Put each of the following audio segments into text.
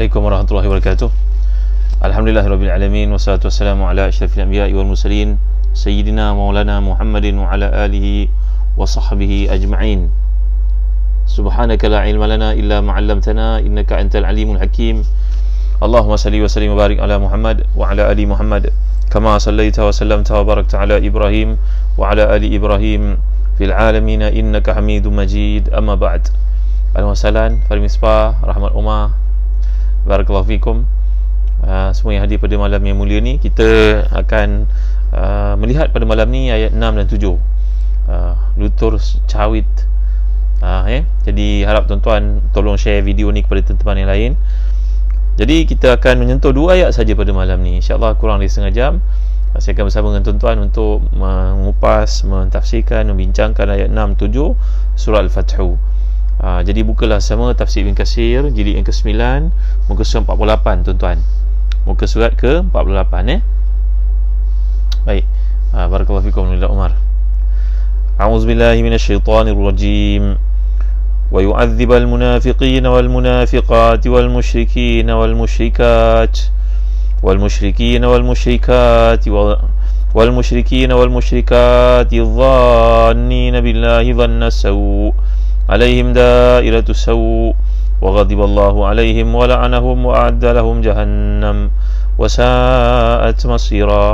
Assalamualaikum warahmatullahi wabarakatuh. Alhamdulillahirabbil alamin wassalatu wassalamu ala asyrafil anbiya'i wal mursalin sayyidina maulana Muhammadin wa ala alihi wa sahbihi ajma'in. Subhanaka la ilma lana illa ma 'allamtana innaka antal alimul hakim. Allahumma salli wa sallim wa barik ala Muhammad wa ala ali Muhammad kama sallaita wa sallamta wa barakta ala Ibrahim wa ala ali Ibrahim fil alamin innaka Hamidum Majid. Amma ba'd. Al-Wasalan, Farid Misbah, Rahmat Umar, Barakallahu fikum. Semua yang hadir pada malam yang mulia ni, kita akan melihat pada malam ni ayat 6 dan 7, Lutur Cawit. Jadi harap tuan-tuan tolong share video ni kepada teman-teman yang lain. Jadi kita akan menyentuh 2 ayat saja pada malam ni, InsyaAllah kurang dari setengah jam. Saya akan bersama dengan tuan-tuan untuk mengupas, mentafsirkan, membincangkan ayat 6, 7 surah Al-Fathu. Jadi bukalah sama Tafsir Ibn Katsir jilid yang ke-9, muka surat 48 tuan-tuan. Muka surat ke-48 Baik. Barakallahu fikum Nila Umar. A'udzubillahi minasyaitonir rajim. Wa yu'adzibal munafiqina wal munafiqati wal musyrikina wal musyrikat wal musyrikina wal musyrikati wal musyrikina wal musyrikati dhannina billahi dhanna saw عليهم دائرة السوء وغضب الله عليهم ولعنهم وأعد لهم جهنم وساءت مصيرا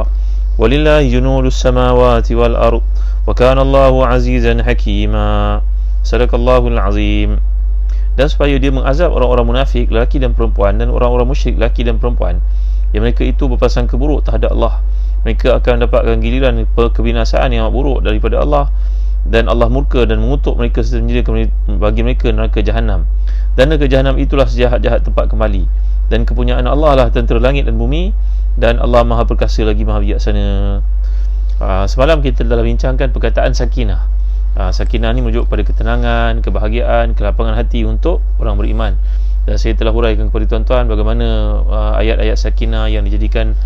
ولله جنود السماوات والأرض وكان الله عزيزا حكيما صدق الله العظيم. Dan supaya dia mengazab orang-orang munafik lelaki dan perempuan, dan orang-orang musyrik lelaki dan perempuan yang mereka itu berprasangka buruk terhadap Allah, mereka akan dapatkan giliran kebinasaan yang buruk daripada Allah, dan Allah murka dan mengutuk mereka serta menyediakan bagi mereka neraka jahanam. Dan neraka jahanam itulah sejahat-jahat tempat kembali, dan kepunyaan Allah lah tentera langit dan bumi, dan Allah Maha Perkasa lagi Maha Bijaksana. Semalam kita telah bincangkan perkataan sakinah. Sakinah ni merujuk pada ketenangan, kebahagiaan, kelapangan hati untuk orang beriman. Dan saya telah huraikan kepada tuan-tuan bagaimana ayat-ayat sakinah yang dijadikan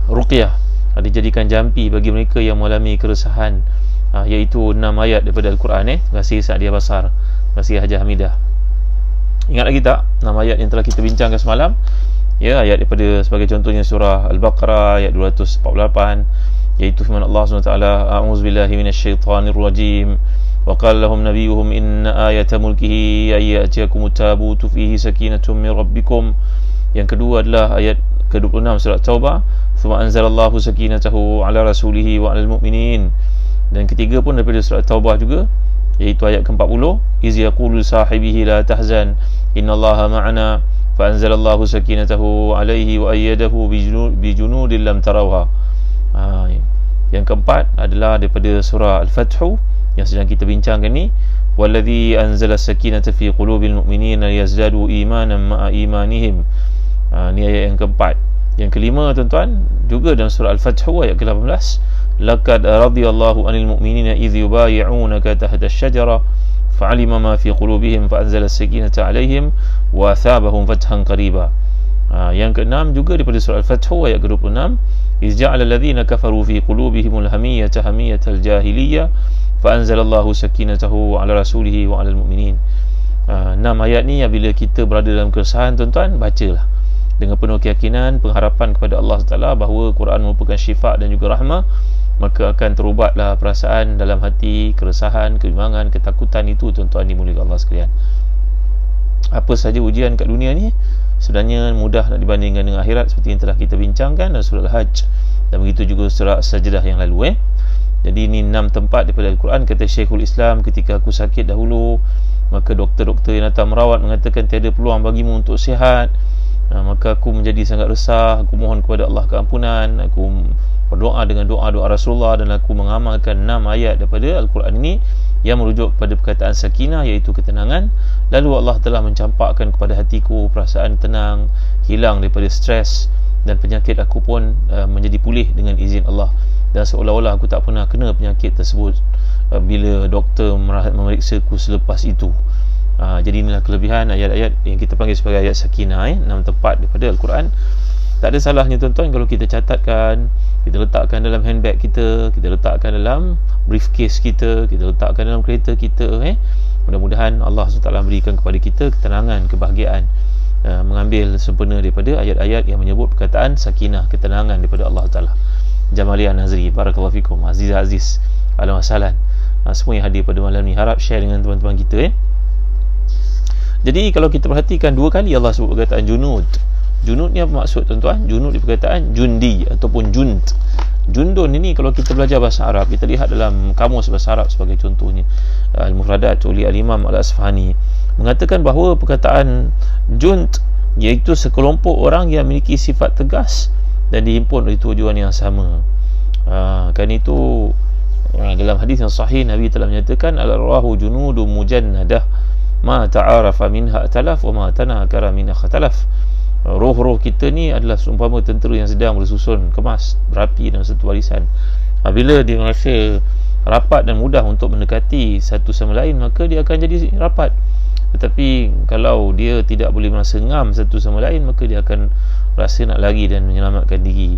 ruqyah, dijadikan jampi bagi mereka yang mengalami keresahan, iaitu 6 ayat daripada Al-Quran. Terima kasih Sa'diyah Basar, terima kasih Hajah Hamidah. Ingat lagi tak 6 ayat yang telah kita bincangkan semalam? Ya, ayat daripada sebagai contohnya surah Al-Baqarah ayat 248, iaitu firman Allah SWT, a'udzubillahi minasyaitanir rajim, wa qala lahum nabiyuhum inna ayata mulkihi ayyatiyakumut tabutu fihi sakinatun min rabbikum. Yang kedua adalah ayat ke-26 surah Taubah, thumma anzalallahu sakinatahu ala rasulihi wa alal mu'minin. Dan ketiga pun daripada surah Taubah juga, iaitu ayat ke-40, iz yaqulu sahibihi la tahzan innallaha ma'ana fa anzalallahu sakinatahu alaihi wa ayyadahu bi junudin lam tarawha. Yang keempat adalah daripada surah Al-Fathu yang sedang kita bincangkan ni, wallazi anzala sakinata fi qulubil mu'minina liyazdadu imanan ma'a imanihim. Ni ayat yang keempat. Yang kelima tuan-tuan, juga dalam surah Al-Fathu ayat ke-18, laqad radiyallahu 'anil mu'minina idh yubayyi'unaka tahta asy-syajara fa'alima ma fi qulubihim fa anzala as-sakinata 'alaihim wa athabahum fathan qariba. Yang keenam juga daripada surah Al-Fathu ayat ke-26, iz ja'ala alladhina kafaru fi qulubihimul hamiyyata hamiyatal jahiliyyah fa anzalallahu sakinatahu 'ala rasulihi wa 'alal mu'minin. 6 ayat ni apabila kita berada dalam keresahan tuan-tuan, bacalah dengan penuh keyakinan, pengharapan kepada Allah SWT bahawa Quran merupakan syifa dan juga rahmah, maka akan terubatlah perasaan dalam hati, keresahan, kebimbangan, ketakutan itu tuan-tuan dimuliakan Allah sekalian. Apa saja ujian kat dunia ni sebenarnya mudah nak dibandingkan dengan akhirat, seperti yang telah kita bincangkan dalam surah Al-Hajj, dan begitu juga surah Sajdah yang lalu. Jadi ini 6 tempat daripada Al-Quran. Kata Syekhul Islam, ketika aku sakit dahulu, maka doktor-doktor yang datang merawat mengatakan tiada peluang bagimu untuk sihat. Maka aku menjadi sangat resah, aku mohon kepada Allah keampunan, aku berdoa dengan doa-doa Rasulullah, dan aku mengamalkan 6 ayat daripada Al-Quran ini yang merujuk kepada perkataan sakinah, iaitu ketenangan. Lalu Allah telah mencampakkan kepada hatiku perasaan tenang, hilang daripada stres, dan penyakit aku pun menjadi pulih dengan izin Allah, dan seolah-olah aku tak pernah kena penyakit tersebut bila doktor memeriksa aku selepas itu. Jadi inilah kelebihan ayat-ayat yang kita panggil sebagai ayat sakinah, 6 tempat daripada Al-Quran. Tak ada salahnya tuan-tuan kalau kita catatkan, kita letakkan dalam handbag kita, kita letakkan dalam briefcase kita, kita letakkan dalam kereta kita. Mudah-mudahan Allah SWT berikan kepada kita ketenangan, kebahagiaan mengambil sempena daripada ayat-ayat yang menyebut perkataan sakinah, ketenangan daripada Allah Ta'ala. Jamalia Nazri, barakallahu fikum, Aziz, ahlan wa sahlan, semua yang hadir pada malam ni, harap share dengan teman-teman kita. Jadi kalau kita perhatikan, dua kali Allah sebut perkataan junud. Junud ni apa maksud tuan-tuan? Junud di perkataan jundi ataupun jund. Jundun ini kalau kita belajar bahasa Arab, kita lihat dalam kamus bahasa Arab sebagai contohnya, Al-Mufradat oleh Al-Imam Al-Asfahani mengatakan bahawa perkataan jund iaitu sekelompok orang yang memiliki sifat tegas dan dihimpun oleh tujuan yang sama. Kan itu dalam hadis yang sahih Nabi telah menyatakan al-arwahu junudun mujannadah ma ta'arafa minha talaf wa ma tanakara minha khatalaf. Roh-roh kita ni adalah seumpama tentera yang sedang bersusun kemas berapi dalam satu barisan. Apabila dia merasa rapat dan mudah untuk mendekati satu sama lain, maka dia akan jadi rapat. Tetapi kalau dia tidak boleh merasa ngam satu sama lain, maka dia akan rasa nak lari dan menyelamatkan diri.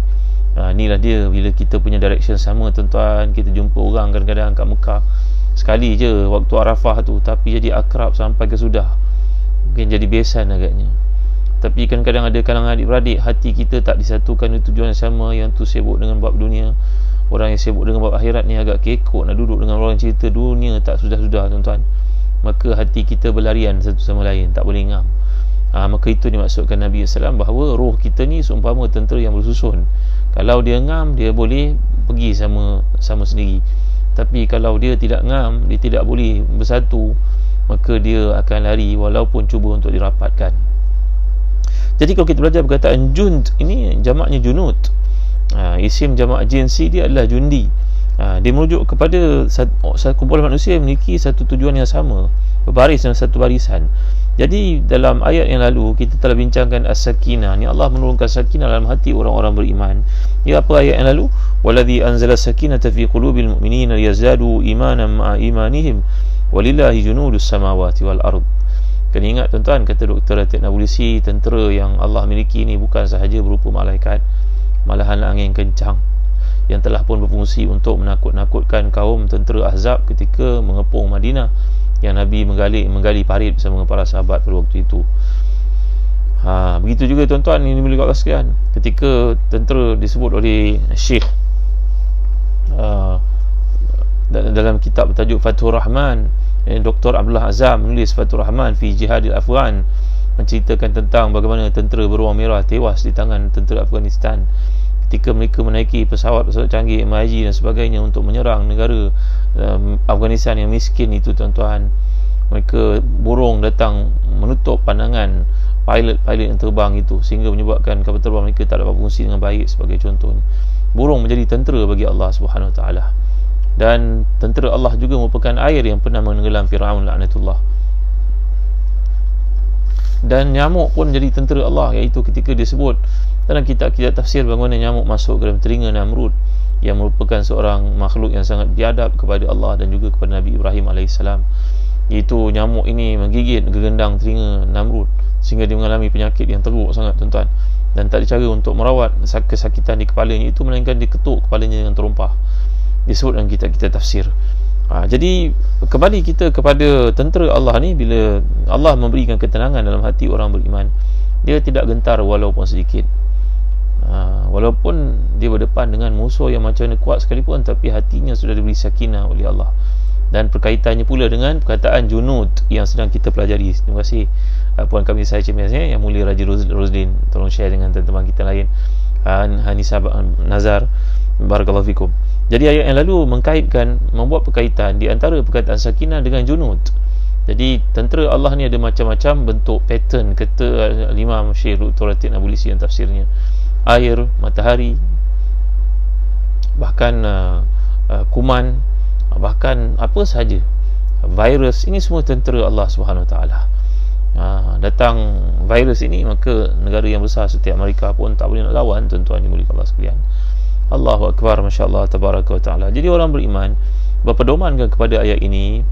Inilah dia bila kita punya direction sama tuan-tuan. Kita jumpa orang kadang-kadang kat Mekah sekali je waktu Arafah tu, tapi jadi akrab sampai ke sudah, mungkin jadi besan agaknya. Tapi kadang-kadang ada kalangan adik-beradik, hati kita tak disatukan dengan tujuan yang sama. Yang tu sibuk dengan bab dunia, orang yang sibuk dengan bab akhirat ni agak kekok nak duduk dengan orang cerita dunia tak sudah-sudah tuan-tuan. Maka hati kita berlarian satu sama lain, tak boleh ngam. Maka itu dimaksudkan Nabi SAW bahawa roh kita ni seumpama tentera yang bersusun. Kalau dia ngam, dia boleh pergi sama sendiri. Tapi kalau dia tidak ngam, dia tidak boleh bersatu, maka dia akan lari walaupun cuba untuk dirapatkan. Jadi kalau kita belajar perkataan jund, ini jamaknya junud. Isim jamak jinsi dia adalah jundi. Dia merujuk kepada satu kumpulan manusia yang memiliki satu tujuan yang sama, berbaris dalam satu barisan. Jadi dalam ayat yang lalu kita telah bincangkan as-sakinah. Ni Allah menurunkan sakinah dalam hati orang-orang beriman. Ya, apa ayat yang lalu? Waladzi anzala sakinata fi qulubil mu'minina liyazdadu imanan ma'a imanihim walillahi junudus samawati wal ard. Kena ingat tuan-tuan, kata Dr. Ratib Nabulsi, tentera yang Allah miliki ni bukan sahaja berupa malaikat, malahan angin kencang yang telah pun berfungsi untuk menakut-nakutkan kaum tentera Ahzab ketika mengepung Madinah, yang Nabi menggali parit bersama para sahabat pada waktu itu. Begitu juga tuan-tuan, ini boleh kata sekalian, ketika tentera disebut oleh Syekh dalam kitab bertajuk Fathur Rahman, Dr. Abdullah Azam menulis Fathur Rahman fi Jihadil Afghan, menceritakan tentang bagaimana tentera beruang merah tewas di tangan tentera Afghanistan ketika mereka menaiki pesawat canggih MiG dan sebagainya untuk menyerang negara Afghanistan yang miskin itu tuan-tuan. Mereka burung datang menutup pandangan pilot yang terbang itu, sehingga menyebabkan kapal terbang mereka tak dapat berfungsi dengan baik. Sebagai contohnya, burung menjadi tentera bagi Allah Subhanahu Wa Taala. Dan tentera Allah juga merupakan air yang pernah menenggelam Fir'aun laknatullah. Dan nyamuk pun jadi tentera Allah, iaitu ketika disebut dalam kitab-kitab tafsir bagaimana nyamuk masuk ke dalam telinga Namrud, yang merupakan seorang makhluk yang sangat biadab kepada Allah dan juga kepada Nabi Ibrahim AS. Iaitu nyamuk ini menggigit gegendang telinga Namrud sehingga dia mengalami penyakit yang teruk sangat tuan-tuan, dan tak ada cara untuk merawat kesakitan di kepalanya itu melainkan diketuk kepalanya yang terumpah. Disebut dalam kitab-kitab tafsir. Jadi kembali kita kepada tentera Allah ni, bila Allah memberikan ketenangan dalam hati orang beriman, dia tidak gentar walaupun sedikit. Walaupun dia berdepan dengan musuh yang macam mana kuat sekalipun, tapi hatinya sudah diberi sakinah oleh Allah. Dan perkaitannya pula dengan perkataan junud yang sedang kita pelajari. Terima kasih puan kami saya cemasnya Yang Mulia Raja Roslin, tolong share dengan teman-teman kita lain. Hanisa Nazar, barakallahu fikum. Jadi ayat yang lalu membuat perkaitan di antara perkataan sakinah dengan junud. Jadi tentera Allah ni ada macam-macam bentuk pattern, kata Imam Syekh Dr. Ratib Nabulsi yang tafsirnya. Air, matahari, bahkan kuman, bahkan apa sahaja, virus, ini semua tentera Allah Subhanahu Wa Taala. Datang virus ini, maka negara yang besar seperti Amerika pun tak boleh nak lawan tuan-tuan dimulakan Allah sekalian. Allahu Akbar, Masya Allah, Tabaraka wa Ta'ala. Jadi orang beriman berpedomankan kepada ayat ini,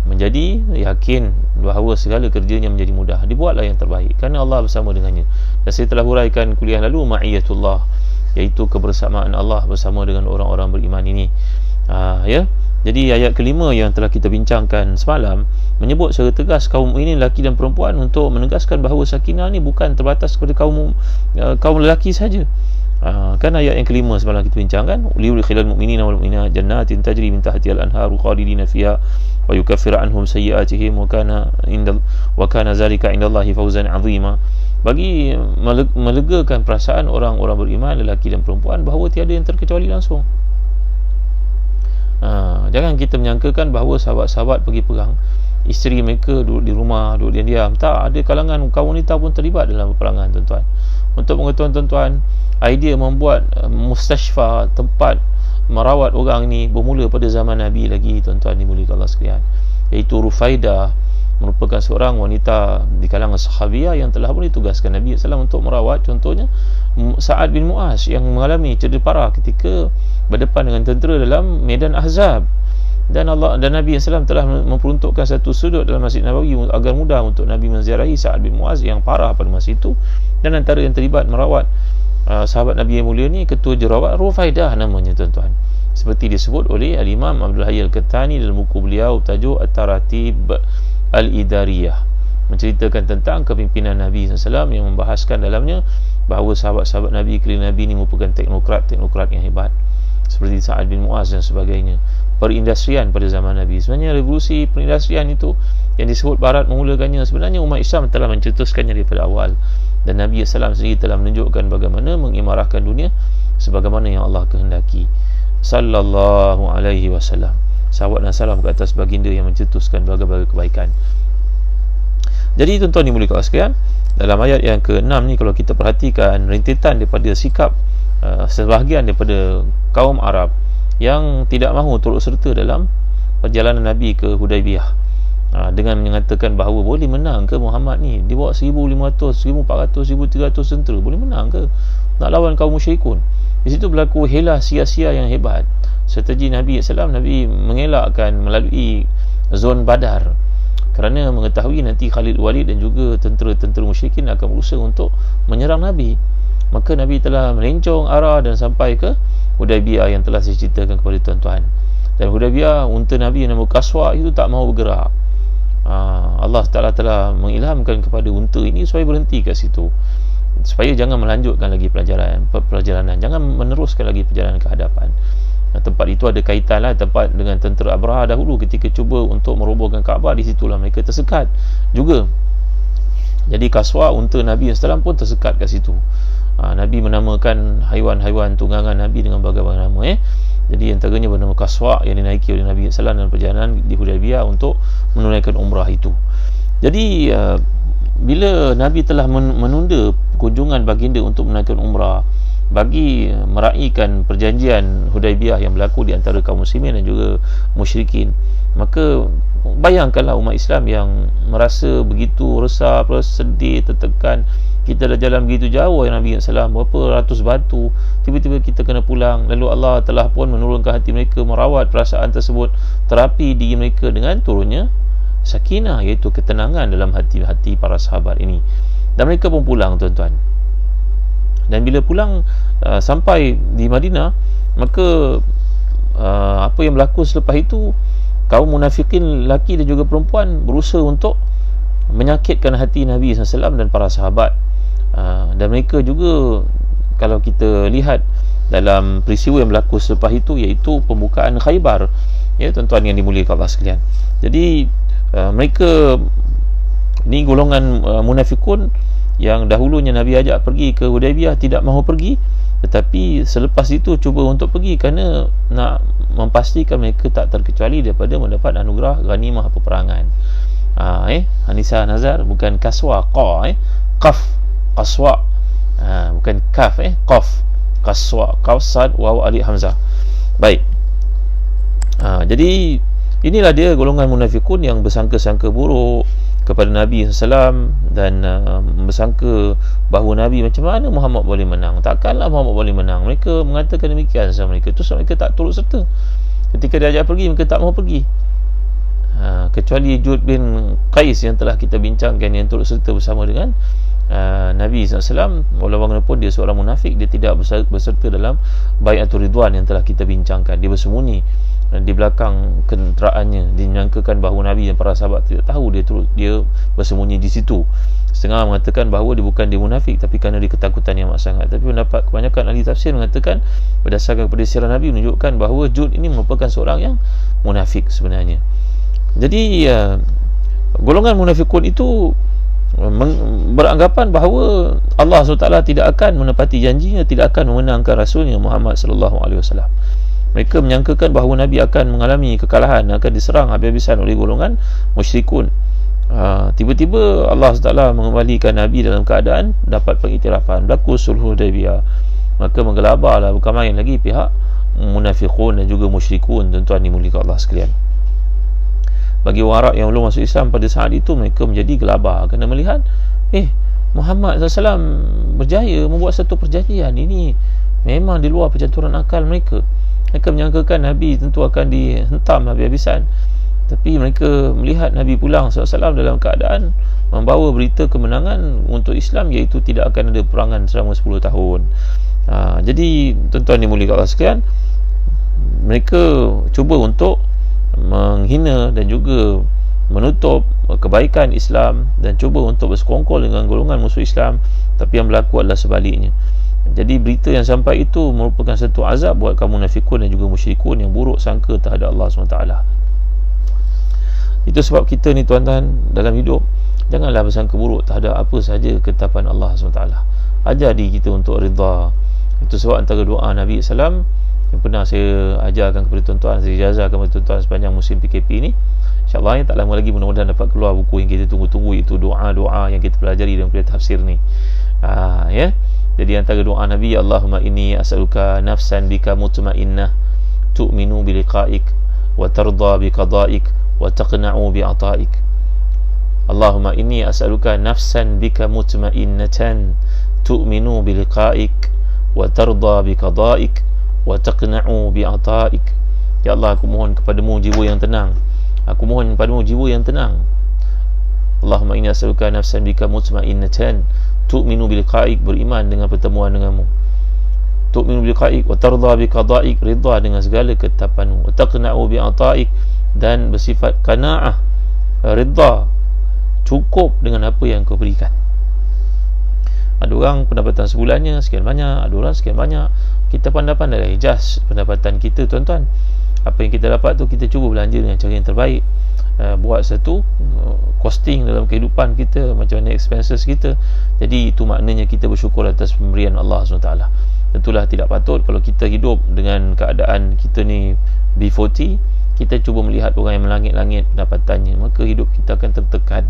menjadi yakin bahawa segala kerjanya menjadi mudah, dibuatlah yang terbaik kerana Allah bersama dengannya. Dan saya telah huraikan kuliah lalu, ma'iyatullah, iaitu kebersamaan Allah bersama dengan orang-orang beriman ini. Jadi ayat kelima yang telah kita bincangkan semalam menyebut secara tegas kaum mukminin lelaki dan perempuan untuk menegaskan bahawa sakinah ni bukan terbatas kepada kaum lelaki saja. Kan ayat yang kelima semalam kita bincangkan, liyudkhilal mu'minina wal mu'minat jannatin tajri min tahtiha al-anharu khalidina fiha wa yukaffiru anhum sayyi'atihim wa kana zalika 'indallahi fawzan 'azima. Bagi melegakan perasaan orang-orang beriman lelaki dan perempuan bahawa tiada yang terkecuali langsung. Jangan kita menyangkakan bahawa sahabat-sahabat pergi perang, isteri mereka duduk di rumah, duduk diam-diam. Tak, ada kalangan kaum wanita pun terlibat dalam peperangan, tuan-tuan. Untuk pengetahuan tuan-tuan, idea membuat mustashfa, tempat merawat orang ni bermula pada zaman Nabi lagi, tuan-tuan dimuliakan Allah sekalian. Iaitu Rufaidah, merupakan seorang wanita di kalangan sahabiah yang telah pun ditugaskan Nabi SAW untuk merawat. Contohnya Sa'ad bin Mu'az yang mengalami cedera parah ketika berdepan dengan tentera dalam medan Ahzab, dan Nabi SAW telah memperuntukkan satu sudut dalam Masjid Nabawi agar mudah untuk Nabi menziarahi Sa'ad bin Mu'az yang parah pada masa itu. Dan antara yang terlibat merawat sahabat Nabi yang mulia ni, ketua jerawat Rufaidah namanya, tuan-tuan, seperti disebut oleh Al-Imam Abdul Hayy Al-Kattani dalam buku beliau tajuk At-Taratib Al-Idariyah, menceritakan tentang kepimpinan Nabi SAW yang membahaskan dalamnya bahawa sahabat-sahabat Nabi, keliling Nabi ni merupakan teknokrat yang hebat seperti Sa'ad bin Mu'az dan sebagainya. Perindustrian pada zaman Nabi, sebenarnya revolusi perindustrian itu yang disebut Barat memulakannya, sebenarnya umat Islam telah mencetuskannya daripada awal, dan Nabi SAW sendiri telah menunjukkan bagaimana mengimarahkan dunia sebagaimana yang Allah kehendaki, sallallahu alaihi wasallam. Salawat dan salam ke atas baginda yang mencetuskan berbagai kebaikan. Jadi tuan-tuan dimuliakan Allah sekalian, dalam ayat yang ke-6 ni kalau kita perhatikan rentetan daripada sikap sebahagian daripada kaum Arab yang tidak mahu turut serta dalam perjalanan Nabi ke Hudaibiyah, dengan mengatakan bahawa boleh menang ke Muhammad ni, dia bawa 1,500, 1,400, 1,300 tentera, boleh menang ke nak lawan kaum musyrikun? Di situ berlaku helah sia-sia yang hebat. Strategi Nabi SAW, Nabi mengelakkan melalui zon Badar kerana mengetahui nanti Khalid Walid dan juga tentera-tentera musyrikin akan berusaha untuk menyerang Nabi. Maka Nabi telah melencong arah dan sampai ke Hudaibiyah yang telah saya ceritakan kepada tuan-tuan. Dan Hudaibiyah, unta Nabi yang nama Kaswa itu tak mahu bergerak. Allah Ta'ala telah mengilhamkan kepada unta ini supaya berhenti kat situ, supaya jangan melanjutkan lagi perjalanan, jangan meneruskan lagi perjalanan ke hadapan. Tempat itu ada kaitan lah tempat dengan tentera Abraha dahulu ketika cuba untuk merobohkan Kaabah. Di situlah mereka tersekat juga. Jadi Kaswa, unta Nabi SAW pun tersekat kat situ. Nabi menamakan haiwan-haiwan tunggangan Nabi dengan berbagai nama. Jadi antaranya bernama Kaswa yang dinaiki oleh Nabi SAW dalam perjalanan di Hudaibiyah untuk menunaikan umrah itu. Jadi bila Nabi telah menunda kunjungan baginda untuk menunaikan umrah bagi meraihkan perjanjian Hudaibiyah yang berlaku di antara kaum muslimin dan juga musyrikin, maka bayangkanlah umat Islam yang merasa begitu resah, sedih, tertekan. Kita dah jalan begitu jauh ya Nabi SAW, berapa ratus batu, tiba-tiba kita kena pulang. Lalu Allah telah pun menurunkan hati mereka, merawat perasaan tersebut, terapi diri mereka dengan turunnya sakinah, iaitu ketenangan dalam hati-hati para sahabat ini. Dan mereka pun pulang, tuan-tuan. Dan bila pulang sampai di Madinah, maka apa yang berlaku selepas itu, kaum munafikin lelaki dan juga perempuan berusaha untuk menyakitkan hati Nabi SAW dan para sahabat. Dan mereka juga, kalau kita lihat dalam peristiwa yang berlaku selepas itu, iaitu pembukaan Khaybar, ya tuan-tuan yang dimuliakan Allah sekalian. Jadi mereka ni golongan munafikun yang dahulunya Nabi ajak pergi ke Hudaibiyah tidak mahu pergi, tetapi selepas itu cuba untuk pergi kerana nak memastikan mereka tak terkecuali daripada mendapat anugerah ghanimah peperangan. Hanisa Nazar, bukan Kaswa, Qaf, Qaswa, bukan Kaf, Qaf, Qaswa, Qaf, Sad, Waw, Alif, Hamzah. Baik. Jadi inilah dia golongan munafikun yang bersangka-sangka buruk kepada Nabi SAW dan bersangka bahawa Nabi, macam mana Muhammad boleh menang? Takkanlah Muhammad boleh menang. Mereka mengatakan demikian sama mereka. Terus mereka tak turut serta. Ketika diajak pergi, mereka tak mahu pergi. Kecuali Jud bin Qais yang telah kita bincangkan, yang turut serta bersama dengan Nabi SAW. Walaupun dia seorang munafik, dia tidak berserta dalam Bai'atul Ridwan yang telah kita bincangkan. Dia bersembunyi di belakang kenderaannya, dinyangkakan bahawa Nabi dan para sahabat tidak tahu, dia bersembunyi di situ. Setengah mengatakan bahawa dia bukan dia munafik, tapi kerana dia ketakutan yang amat sangat. Tapi pendapat kebanyakan ahli tafsir mengatakan berdasarkan kepada sirah Nabi menunjukkan bahawa Jud ini merupakan seorang yang munafik sebenarnya. Jadi golongan munafikun itu beranggapan bahawa Allah SWT tidak akan menepati janjinya, tidak akan memenangkan Rasulnya Muhammad SAW. Mereka menyangkakan bahawa Nabi akan mengalami kekalahan, akan diserang habis-habisan oleh golongan musyrikun. Tiba-tiba Allah SWT mengembalikan Nabi dalam keadaan dapat pengiktirafan, berlaku sulh Hudaybiyah. Maka menggelabarlah bukan main lagi pihak munafiqun dan juga musyrikun, tuan-tuan dimuliakan Allah sekalian. Bagi orang Arab yang belum masuk Islam pada saat itu, mereka menjadi gelabar kerana melihat Muhammad SAW berjaya membuat satu perjanjian. Ini memang di luar percaturan akal mereka. Mereka menyangkakan Nabi tentu akan dihentam habis-habisan, tapi mereka melihat Nabi pulang SAW dalam keadaan membawa berita kemenangan untuk Islam, iaitu tidak akan ada perangan selama 10 tahun. Jadi tuan-tuan dimuliakan Allah sekalian, mereka cuba untuk menghina dan juga menutup kebaikan Islam dan cuba untuk bersekongkol dengan golongan musuh Islam, tapi yang berlaku adalah sebaliknya. Jadi berita yang sampai itu merupakan satu azab buat kaum munafikun dan juga musyrikun yang buruk sangka terhadap Allah SWT. Itu sebab kita ni tuan-tuan dalam hidup janganlah bersangka buruk terhadap apa sahaja ketetapan Allah SWT. Ajar diri kita untuk rida. Itu sebab antara doa Nabi SAW yang pernah saya ajarkan kepada tuan-tuan, saya ijazahkan kepada tuan-tuan sepanjang musim PKP ni, InsyaAllah tak lama lagi mudah-mudahan dapat keluar buku yang kita tunggu-tunggu, itu doa-doa yang kita pelajari dalam kuliah tafsir ni. Jadi antara doa Nabi, Allahumma inni as'aluka nafsan bika mutmainnah tu'minu biliqa'ik wa tarda biqada'ik wa taqna'u bi'ata'ik. Allahumma inni as'aluka nafsan bika mutmainnatan tu'minu biliqa'ik wa tarda biqada'ik wa taqna'u bi'ata'ik. Ya Allah, aku mohon kepadamu jiwa yang tenang. Aku mohon kepadamu jiwa yang tenang. Allahumma inni as'aluka nafsan bika mutmainnatan tu'minu biliqa'ik, beriman dengan pertemuan denganmu. Tu'minu biliqa'ik wa tardha biqada'ik, ridha dengan segala ketetapanmu. Wa taqna'u bi'ata'ik, dan bersifat qanaah, ridha, cukup dengan apa yang kau berikan. Ada orang pendapatan sebulannya sekian banyak, ada orang sekian banyak. Kita pandai-pandai adjust pendapatan kita tuan-tuan. Apa yang kita dapat tu kita cuba belanja dengan cara yang terbaik. Buat satu costing dalam kehidupan kita, macam mana expenses kita. Jadi itu maknanya kita bersyukur atas pemberian Allah SWT. Tentulah tidak patut kalau kita hidup dengan keadaan kita ni B40, kita cuba melihat orang yang melangit-langit pendapatannya, maka hidup kita akan tertekan,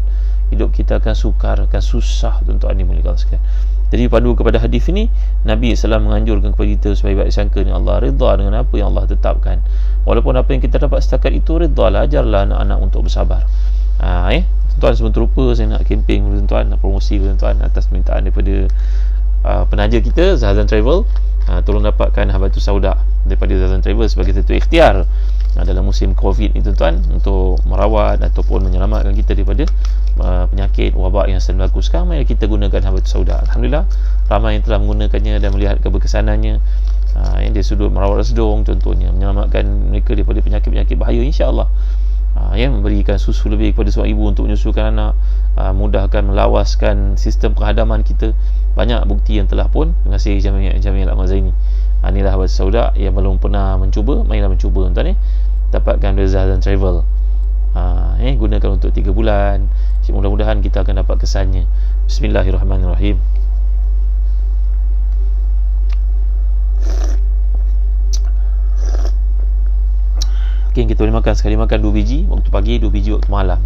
hidup kita akan sukar, akan susah, tuan-tuan dimuliakan sekalian. Jadi padu kepada hadis ini, Nabi SAW menganjurkan kepada kita supaya baik sangka dengan Allah, redha dengan apa yang Allah tetapkan. Walaupun apa yang kita dapat setakat itu, redhalah, ajarlah anak-anak untuk bersabar. Tuan-tuan, sebentar lupa saya nak camping tuan-tuan, nak promosi tuan-tuan atas permintaan daripada penaja kita Zahzan Travel. Tolong dapatkan Habatus Sauda daripada Zahzan Travel sebagai satu ikhtiar dalam musim Covid ni tuan-tuan, untuk merawat ataupun menyelamatkan kita daripada penyakit wabak yang sedang berlaku sekarang. Mari kita gunakan Habatus Sauda. Alhamdulillah ramai yang telah menggunakannya dan melihat keberkesanannya. Yang dia sudut merawat sedung contohnya, menyelamatkan mereka daripada penyakit-penyakit bahaya, insya-Allah. Yang memberikan susu lebih kepada seorang ibu untuk menyusukan anak, mudahkan, melawaskan sistem penghadaman kita. Banyak bukti yang telah pun. Terima kasih Jamil Al-Mazaini. Inilah Habatus Sauda. Yang belum pernah mencuba, mainlah mencuba tuan-tuan. Dapatkan dari Zahzan Travel. Gunakan untuk 3 bulan. Mudah-mudahan kita akan dapat kesannya. Bismillahirrahmanirrahim. Kita boleh makan sekali makan 2 biji waktu pagi, 2 biji waktu malam,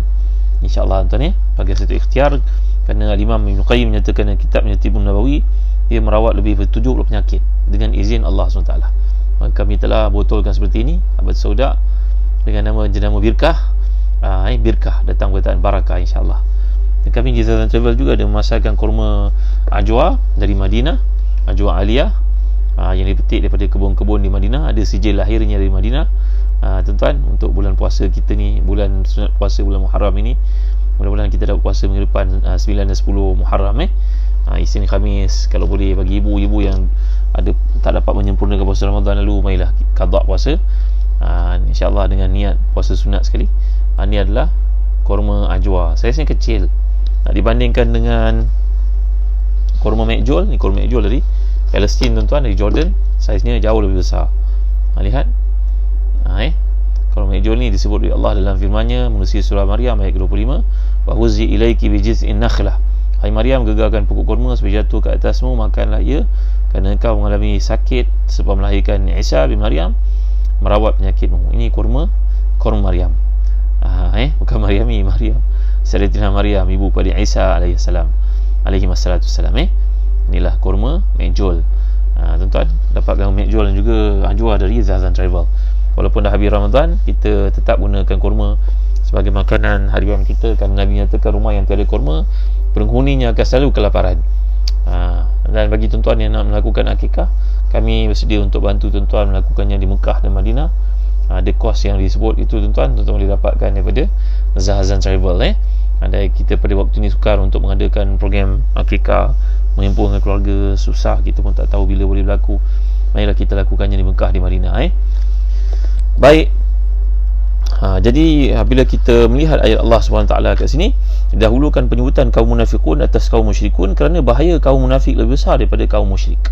insya-Allah tuan-tuan. Bagi satu ikhtiar, kerana Imam Ibn Qayyim menyatakan dalam kitabnya Tibbun Nabawi, dia merawat lebih dari 70 penyakit dengan izin Allah SWT. Maka kami telah botolkan seperti ini Habatus Sauda dengan nama jenama Birkah. Birkah datang perkataan barakah, insya-Allah. Dan kami di Zahzan Travel juga ada memasarkan kurma ajwa dari Madinah, ajwa aliyah, yang dipetik daripada kebun-kebun di Madinah, ada sijil lahirnya dari Madinah. Tuan-tuan, untuk bulan puasa kita ni, bulan sunat puasa bulan Muharram ini, mudah-mudahan kita dapat puasa minggu depan 9 dan 10 Muharram Isnin Khamis. Kalau boleh bagi ibu-ibu yang tak dapat menyempurnakan puasa Ramadan lalu, marilah qada puasa. InsyaAllah dengan niat puasa sunat sekali. Ini adalah korma ajwa, saiznya kecil dibandingkan dengan korma mekjol. Ni korma mekjol dari Palestin tuan-tuan, dari Jordan, saiznya jauh lebih besar. Lihat korma mekjol ni disebut oleh Allah dalam firman-Nya menerusi surah Maryam ayat 25, wa huzi ilaiki bi jiz'in nakhlah, hai Maryam, gegarkan pokok korma supaya jatuh ke atasmu, makanlah ia kerana engkau mengalami sakit sebab melahirkan Isa bin Maryam, merawat penyakitmu. Ini korma Maryam. Bukan Maryami, Maryam Sayyidatina Maryam, ibu pada Isa alaihi wassalatu wassalam. Inilah korma mekjol. Tuan-tuan, dapatkan mekjol dan juga ajwa dari Zahzan Travel. Walaupun dah habis Ramadan, kita tetap gunakan korma sebagai makanan harian kita, kerana Nabi nyatakan rumah yang tiada korma, penghuninya akan selalu kelaparan. Dan bagi tuan-tuan yang nak melakukan akikah, kami bersedia untuk bantu tuan-tuan melakukannya di Mekah dan Madinah. Ada kos yang disebut itu tuan-tuan boleh dapatkan daripada Zahzan Travel. Ada kita pada waktu ni sukar untuk mengadakan program akikah, menghimpunkan keluarga, susah, kita pun tak tahu bila boleh berlaku. Marilah kita lakukannya di Mekah, di Madinah. Baik. Jadi bila kita melihat ayat Allah SWT kat sini, dahulukan penyebutan kaum munafiqun atas kaum musyrikun kerana bahaya kaum munafik lebih besar daripada kaum musyrik.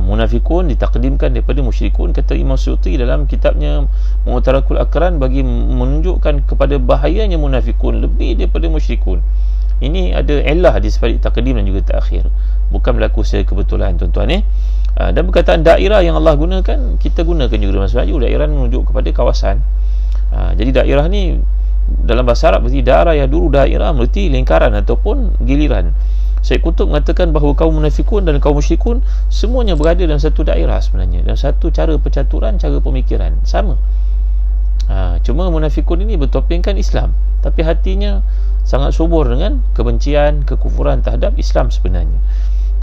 Munafikun ditakdimkan daripada musyrikun, kata Imam Suyuti dalam kitabnya Mu'tarakul Akran, bagi menunjukkan kepada bahayanya munafikun lebih daripada musyrikun. Ini ada illah di sebalik takdim dan juga takhir, bukan berlaku secara kebetulan tuan-tuan. Dan perkataan daerah yang Allah gunakan, kita gunakan juga dalam bahasa Melayu. Daerah menunjuk kepada kawasan. Jadi daerah ni dalam bahasa Arab berarti daerah, ya dulu daerah berarti lingkaran ataupun giliran. Syekh Qutb mengatakan bahawa kaum munafikun dan kaum musyrikun semuanya berada dalam satu daerah sebenarnya, dalam satu cara percaturan, cara pemikiran sama. Cuma munafikun ini bertopengkan Islam, tapi hatinya sangat subur dengan kebencian, kekufuran terhadap Islam sebenarnya.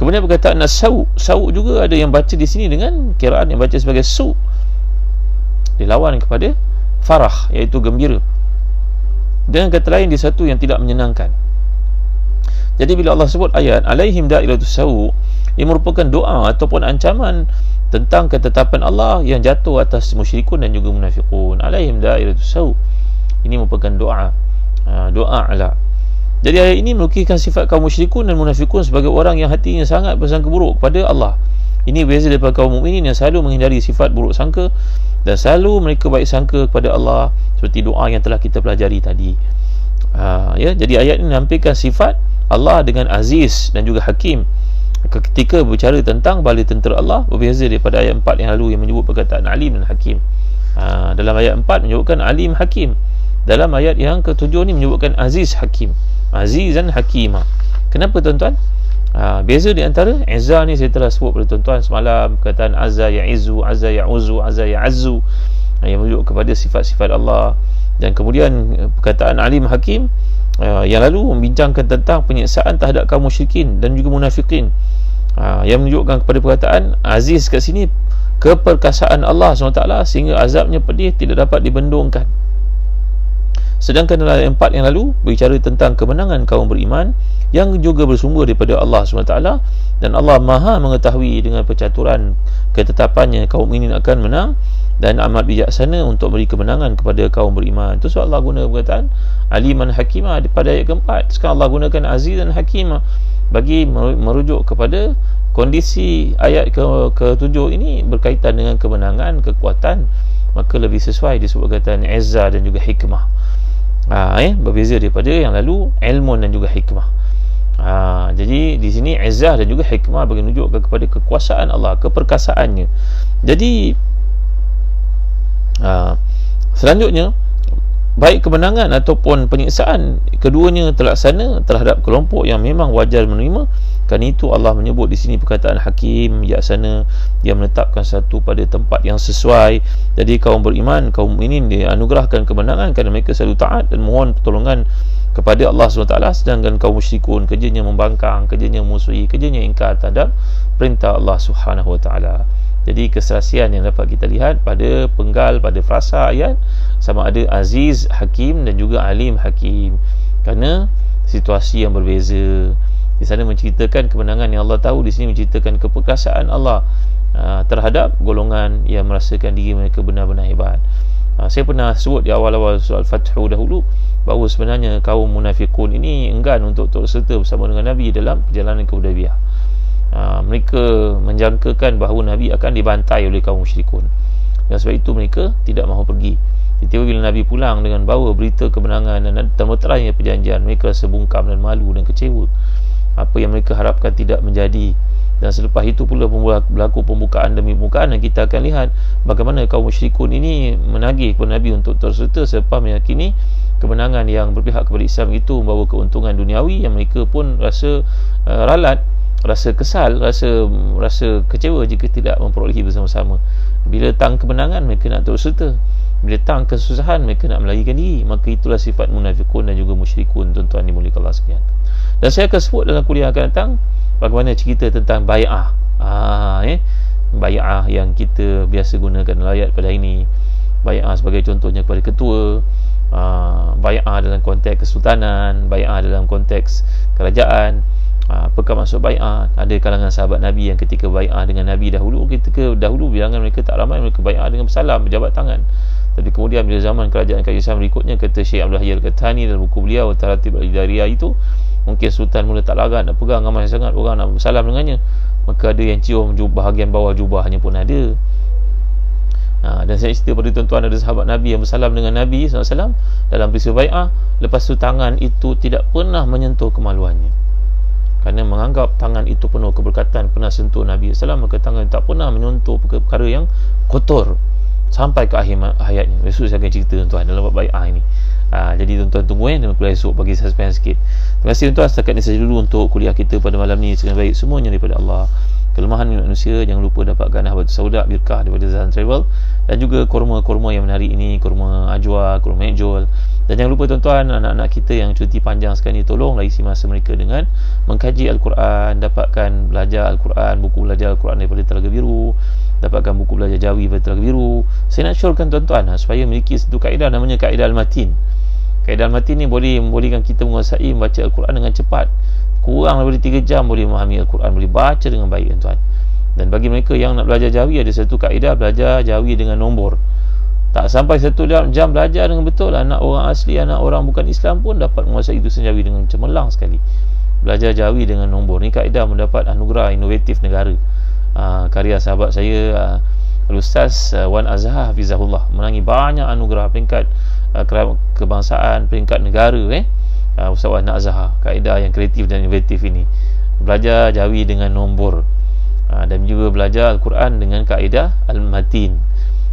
Kemudian perkataan as-sau juga ada yang baca di sini dengan kiraan yang baca sebagai su, dilawan kepada farah, iaitu gembira. Dengan kata lain, di satu yang tidak menyenangkan. Jadi bila Allah sebut ayat alaihim da'iratus sau, ia merupakan doa ataupun ancaman tentang ketetapan Allah yang jatuh atas musyrikun dan juga munafiqun. Alaihim da'iratus sau, ini merupakan doa ala. Jadi ayat ini melukiskan sifat kaum musyrikun dan munafiqun sebagai orang yang hatinya sangat bersangka buruk kepada Allah. Ini berbeza daripada kaum mukminin yang selalu menghindari sifat buruk sangka dan selalu mereka baik sangka kepada Allah, seperti doa yang telah kita pelajari tadi. Jadi ayat ini menampilkan sifat Allah dengan Aziz dan juga Hakim ketika berbicara tentang bala tentera Allah, berbeza daripada ayat 4 yang lalu yang menyebut perkataan Alim dan Hakim. Dalam ayat 4 menyebutkan Alim Hakim, dalam ayat yang ke-7 ni menyebutkan Aziz Hakim, Azizan Hakimah. Kenapa tuan-tuan? Beza di antara Izzah ni saya telah sebut pada tuan-tuan semalam, perkataan Azza Ya'izzu, Azza Ya'uzu, Azza Ya'azzu, yang merujuk kepada sifat-sifat Allah. Dan kemudian perkataan Alim Hakim yang lalu membincangkan tentang penyiksaan terhadap kaum musyrikin dan juga munafikin, yang menunjukkan kepada perkataan Aziz kat sini keperkasaan Allah SWT sehingga azabnya pedih tidak dapat dibendungkan. Sedangkan dalam ayat 4 yang lalu berbicara tentang kemenangan kaum beriman yang juga bersumber daripada Allah SWT, dan Allah Maha mengetahui dengan percaturan ketetapannya kaum ini akan menang dan amat bijaksana untuk beri kemenangan kepada kaum beriman. Itu sebab Allah guna perkataan Aliman Hakimah pada ayat keempat. Sekarang Allah gunakan Aziz dan Hakimah bagi merujuk kepada kondisi ayat ke-7 ini berkaitan dengan kemenangan, kekuatan, maka lebih sesuai disebut perkataan Izzah dan juga Hikmah. Berbeza daripada yang lalu ilmun dan juga hikmah. Jadi di sini Izzah dan juga Hikmah bagi menunjukkan kepada kekuasaan Allah, keperkasaannya. Jadi selanjutnya, baik kemenangan ataupun penyiksaan, keduanya terlaksana terhadap kelompok yang memang wajar menerima. Kerana itu Allah menyebut di sini perkataan Hakim, bijaksana, dia menetapkan satu pada tempat yang sesuai. Jadi kaum beriman, kaum mukminin dianugerahkan kemenangan kerana mereka selalu taat dan mohon pertolongan kepada Allah SWT. Sedangkan kaum musyrikun kerjanya membangkang, kerjanya musuhi, kerjanya ingkar terhadap perintah Allah SWT. Jadi keserasian yang dapat kita lihat pada penggal, pada frasa ayat, sama ada Aziz Hakim dan juga Alim Hakim, kerana situasi yang berbeza. Di sana menceritakan kemenangan yang Allah tahu, di sini menceritakan keperkasaan Allah terhadap golongan yang merasakan diri mereka benar-benar hebat. Saya pernah sebut di awal-awal soal Fathu dahulu bahawa sebenarnya kaum munafiqun ini enggan untuk turut serta bersama dengan Nabi dalam perjalanan ke Hudaybiyah. Mereka menjangkakan bahawa Nabi akan dibantai oleh kaum musyrikun, dan sebab itu mereka tidak mahu pergi. Tiba-tiba bila Nabi pulang dengan bawa berita kemenangan dan termeterainya perjanjian, mereka rasa bungkam dan malu dan kecewa. Apa yang mereka harapkan tidak menjadi. Dan selepas itu pula berlaku pembukaan demi pembukaan, dan kita akan lihat bagaimana kaum musyrikun ini menagih kepada Nabi untuk terserta selepas meyakini kemenangan yang berpihak kepada Islam itu membawa keuntungan duniawi, yang mereka pun rasa ralat, rasa kesal, rasa kecewa jika tidak memperolehi bersama-sama. Bila datang kemenangan, mereka nak turut serta. Bila datang kesusahan, mereka nak melarikan diri. Maka itulah sifat munafiqun dan juga musyrikun, tuan-tuan dimuliakan Allah sekalian. Dan saya akan sebut dalam kuliah akan datang bagaimana cerita tentang bai'ah. Bai'ah yang kita biasa gunakan dalam ayat pada ini. Bai'ah sebagai contohnya kepada ketua, bai'ah dalam konteks kesultanan, bai'ah dalam konteks kerajaan. Apakah maksud bai'ah? Ada kalangan sahabat Nabi yang ketika bai'ah dengan Nabi dahulu bilangan mereka tak ramai, mereka bai'ah dengan bersalam, berjabat tangan. Tapi kemudian bila zaman kerajaan Islam berikutnya, kata Syekh Abdul Hayy Al-Qahtani dalam buku beliau Taratib Al-Idariyah itu, mungkin sultan mula tak larat nak pegang ramai sangat orang nak bersalam dengannya, maka ada yang cium bahagian bawah jubahnya pun ada. Dan saya cerita pada tuan-tuan, ada sahabat Nabi yang bersalam dengan Nabi SAW dalam peristiwa bai'ah. Lepas tu tangan itu tidak pernah menyentuh kemaluannya, kerana menganggap tangan itu penuh keberkatan, pernah sentuh Nabi SAW, maka tangan tak pernah menyentuh perkara yang kotor sampai ke akhir hayatnya. Besok saya akan cerita tuan-tuan dalam bab bai'ah ini. Jadi tuan-tuan tunggu dan kuliah esok bagi suspense sikit. Terima kasih tuan-tuan, setakat ini saja dulu untuk kuliah kita pada malam ni. Segala baik semuanya daripada Allah. Kelemahan manusia, jangan lupa dapatkan Habatus Sauda Birkah daripada Zahran Travel, dan juga kurma-kurma yang menarik ini, kurma ajwa, kurma hijau. Dan jangan lupa tuan-tuan, anak-anak kita yang cuti panjang sekarang ni, tolonglah isi masa mereka dengan mengkaji Al-Quran, dapatkan belajar Al-Quran, buku belajar Al-Quran daripada Telaga Biru, dapatkan buku belajar Jawi daripada Telaga Biru. Saya nak syorkan tuan-tuan supaya memiliki satu kaedah, namanya kaedah Al-Matin. Kaedah Al-Matin ni boleh membolehkan kita menguasai membaca Al-Quran dengan cepat. Kurang daripada 3 jam boleh memahami Al-Quran, boleh baca dengan baik tuan-tuan. Dan bagi mereka yang nak belajar Jawi, ada satu kaedah belajar Jawi dengan nombor. Tak sampai 1 jam belajar dengan betul, anak orang asli, anak orang bukan Islam pun dapat menguasai tulisan Jawi dengan cemerlang sekali. Belajar Jawi dengan nombor ni kaedah mendapat anugerah inovatif negara. Karya sahabat saya Al-Ustaz Wan Azhar Hafizahullah menangi banyak anugerah peringkat kebangsaan, peringkat negara. Ustaz Wan Azhar, kaedah yang kreatif dan inovatif ini, belajar Jawi dengan nombor, dan juga belajar Al-Quran dengan kaedah Al-Matin.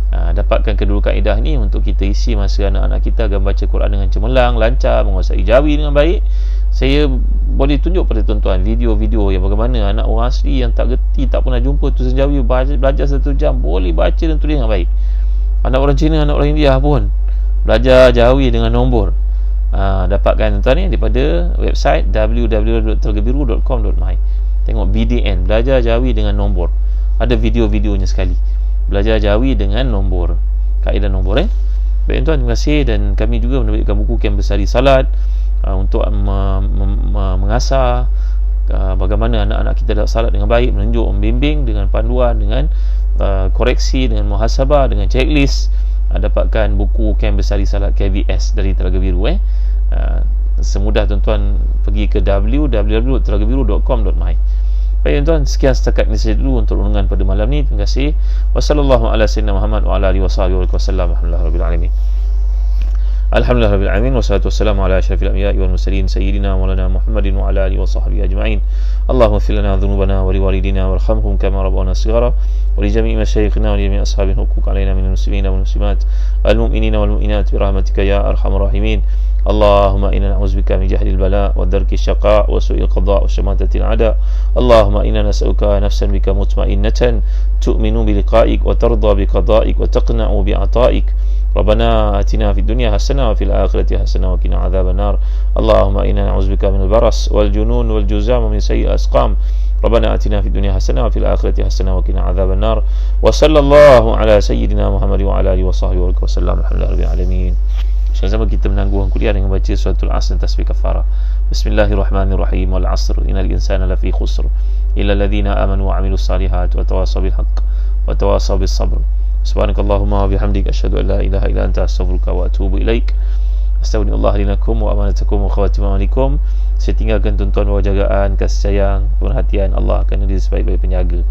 Dapatkan kedua kaedah ni untuk kita isi masa anak-anak kita agar baca Quran dengan cemerlang, lancar, menguasai Jawi dengan baik. Saya boleh tunjuk pada tuan-tuan video-video yang bagaimana anak orang asli yang tak gerti, tak pernah jumpa tulisan Jawi, belajar 1 jam boleh baca dan tulis dengan baik. Anak orang Cina, anak orang India pun belajar Jawi dengan nombor. Dapatkan tuan-tuan ni daripada website www.telagabiru.com.my. Tengok BDN, belajar Jawi dengan nombor. Ada video-videonya sekali. Belajar Jawi dengan nombor, kaedah nombor. Baik tuan, terima kasih. Dan kami juga menerbitkan buku Kem Bersari Salat untuk mengasah bagaimana anak-anak kita dapat salat dengan baik, menunjuk, membimbing dengan panduan, dengan koreksi, dengan muhasabah, dengan checklist. Dapatkan buku Kem Bersari Salat KBS dari Telaga Biru. Semudah tuan-tuan pergi ke www.telagabiru.com.my. Baik tuan-tuan, sekian setakat ini saja dulu untuk renungan pada malam ni. Terima kasih. Wassalamualaikum warahmatullahi wabarakatuh. Alhamdulillah rabbil alamin, wassalatu wassalamu ala asyrafil anbiya'i wal mursalin sayyidina maulana Muhammadin wa ala alihi wa sahbihi ajma'in. Allahumma ighfir lana dhunubana wa liwalidina warhamhum kama rabbana shighara wa li jami'i masyayikhina wa li jami'i ashabina huquq alaina minal muslimina wal muslimat al mu'minina wal mu'minat bi rahmatika ya arhamar rahimin. Allahumma inna na'udzubika min jahdil bala wa darki syaqa wa su'il qada wa syamatatil a'da. Allahumma inna nas'aluka nafsan bika mutma'innatan tu'minu bi liqa'ik wa tarda bi qada'ik wa taqna'u bi 'ata'ik. ربنا آتنا في الدنيا حسنة وفي الآخرة حسنة وقنا عذاب النار. اللهم إنا نعوذ بك من البرص والجنون والجذام ومن سيء الأسقام. ربنا آتنا في الدنيا حسنة وفي الآخرة حسنة وقنا عذاب النار. وصلى الله على سيدنا محمد وعلى آله وصحبه وسلم. الحمد لله رب العالمين. Sama-sama kita menangguhkan kuliah dengan baca suratul Asr dan tasbih kafarah. Bismillahirrahmanirrahim. Wal 'asr innal insana lafi khusr illa alladhina amanu wa 'amilus salihati wa tawassaw bil haqq wa tawassaw bis sabr. Subhanakallahumma wa bihamdika asyhadu an la ilaha illa anta astaghfiruka wa atubu ilaik. Astagfirullah linakum wa amanatakum wa khawatimalikum. Saya tinggalkan tuan-tuan bahawa jagaan, kasih sayang, perhatian Allah kerana dia sebaik-baik penjaga.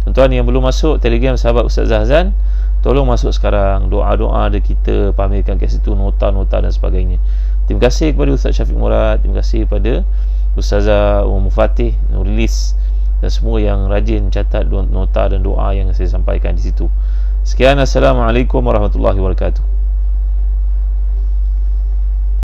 Tuan-tuan yang belum masuk Telegram sahabat Ustaz Zahzan, tolong masuk sekarang. Doa-doa ada kita pamerkan kat situ, nota-nota dan sebagainya. Terima kasih kepada Ustaz Syafiq Murad, terima kasih kepada Ustazah Mufatih Nurilis dan semua yang rajin catat nota dan doa yang saya sampaikan di situ. Sekian, Assalamualaikum warahmatullahi wabarakatuh.